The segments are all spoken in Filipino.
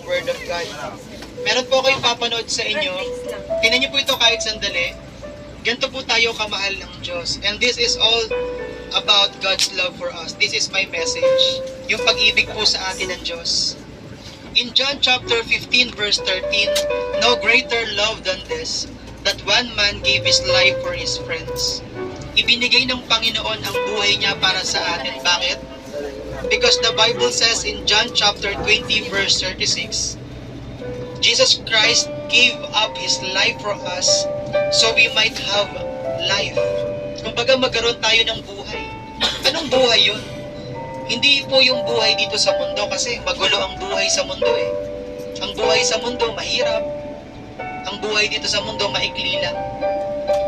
Word of God. Meron po kayong papanood sa inyo. Tingnan niyo po ito kahit sandali. Ganito po tayo kamahal ng Diyos. And this is all about God's love for us. This is my message. Yung pag-ibig po sa atin ng Diyos. In John chapter 15 verse 13, no greater love than this, that one man gave his life for his friends. Ibinigay ng Panginoon ang buhay niya para sa atin. Bakit? Because the Bible says in John chapter 20 verse 36, Jesus Christ gave up His life for us so we might have life. Kumbaga magkaroon tayo ng buhay. Anong buhay yun? Hindi po yung buhay dito sa mundo kasi magulo ang buhay sa mundo eh. Ang buhay sa mundo mahirap. Ang buhay dito sa mundo maikli lang.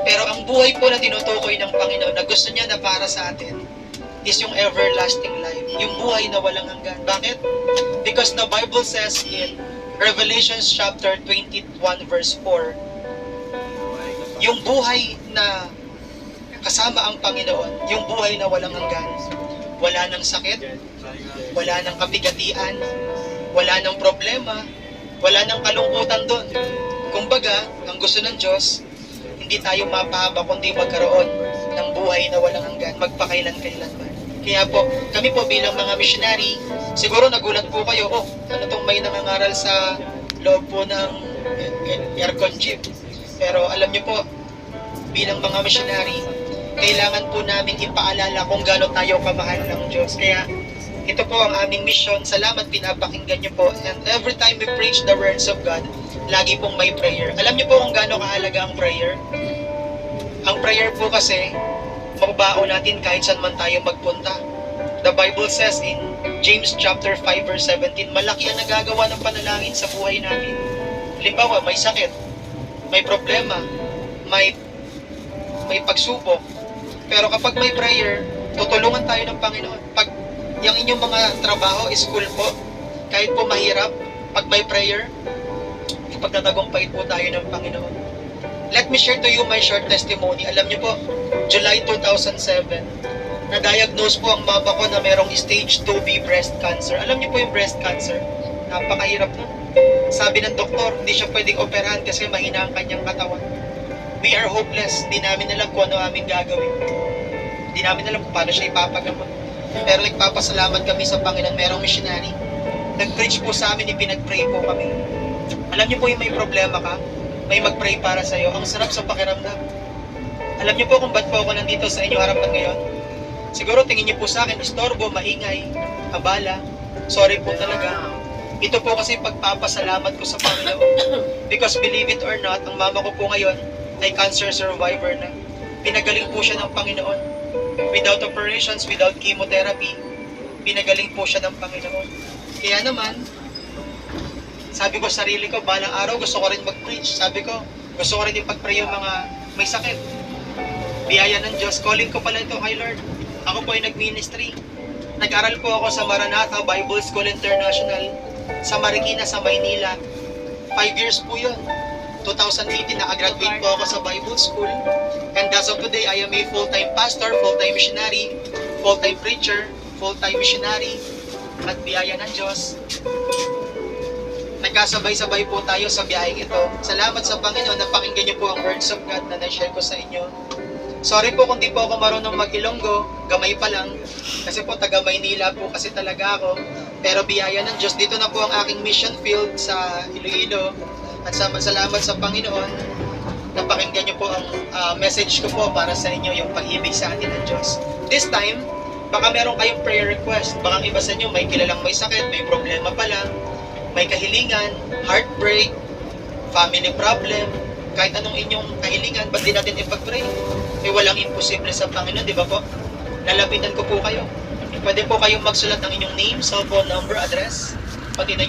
Pero ang buhay po na tinutukoy ng Panginoon na gusto niya na para sa atin is yung everlasting life. Yung buhay na walang hanggan. Bakit? Because the Bible says in Revelation chapter 21 verse 4, yung buhay na kasama ang Panginoon, yung buhay na walang hanggan, wala ng sakit, wala ng kabigatian, wala ng problema, wala ng kalungkutan doon. Kumbaga, ang gusto ng Diyos, hindi tayo mapahaba kundi magkaroon ng buhay na walang hanggan, magpakailan-kailanman. Kaya po, kami po bilang mga missionary, siguro nagulat po kayo, ano tong may nangangaral sa loob po ng aircon jeep. Pero alam niyo po, bilang mga missionary, kailangan po namin ipaalala kung gaano tayo kamahal ng Diyos. Kaya ito po ang aming mission. Salamat, pinapakinggan niyo po. And every time we preach the words of God, lagi pong may prayer. Alam niyo po kung gaano kahalaga ang prayer? Ang prayer po kasi, mababao natin kahit saan man tayo magpunta. The Bible says in James chapter 5 verse 17, malaki ang nagagawa ng panalangin sa buhay natin. Halimbawa, may sakit, may problema, may pagsubok. Pero kapag may prayer, tutulungan tayo ng Panginoon. Pag yung inyong mga trabaho, school po, kahit po mahirap, pag may prayer, ipagtatagumpay po tayo ng Panginoon. Let me share to you my short testimony. Alam niyo po, July 2007, na-diagnose po ang mama ko na merong stage 2B breast cancer. Alam niyo po yung breast cancer, napakahirap na. Sabi ng doktor, hindi siya pwedeng operahan kasi mahina ang kanyang katawan. We are hopeless. Hindi namin alam kung ano aming gagawin. Hindi namin alam kung paano siya ipapagamot. Pero nagpapasalamat kami sa Panginoon, merong missionary. Nag-preach po sa amin, ipinag-pray po kami. Alam niyo po yung may problema ka, may mag-pray para sa iyo. Ang sarap sa pakiramdam. Alam niyo po kung ba't po ako nandito sa inyong harapan ngayon? Siguro tingin niyo po sa akin, istorbo, maingay, abala. Sorry po talaga. Ito po kasi pagpapasalamat ko sa Panginoon. Because believe it or not, ang mama ko po ngayon ay cancer survivor na. Pinagaling po siya ng Panginoon. Without operations, without chemotherapy, pinagaling po siya ng Panginoon. Kaya naman, sabi ko sa sarili ko, balang araw gusto ko rin mag-preach. Sabi ko, gusto ko rin ipag-pray yung mga may sakit. Biyaya ng Diyos. Calling ko pala ito kay Lord. Ako po ay nag-ministry. Nag-aral po ako sa Maranatha Bible School International sa Marikina, sa Maynila. 5 years po yun. 2018, nakagraduate po ako sa Bible School. And as of today, I am a full-time pastor, full-time missionary, full-time preacher, full-time missionary. At biyaya ng Diyos, nagkasabay-sabay po tayo sa biyaheng ito. Salamat sa Panginoon na pakinggan niyo po ang words of God na na-share ko sa inyo. Sorry po kung di po ako marunong mag-Ilonggo, gamay pa lang. Kasi po taga Maynila po kasi talaga ako. Pero biyaya ng Diyos, dito na po ang aking mission field sa Iloilo. At salamat sa Panginoon na pakinggan niyo po ang message ko po para sa inyo, yung pag-ibig sa atin ng Diyos. This time, baka meron kayong prayer request. Baka iba sa inyo may kilalang may sakit, may problema pa lang, may kahilingan, heartbreak, family problem, kahit anong inyong kahilingan, ba't di natin ipag-pray? Eh walang imposible sa Panginoon, di ba po? Lalapitan ko po kayo. Pwede po kayong magsulat ng inyong name, cellphone number, address, pati na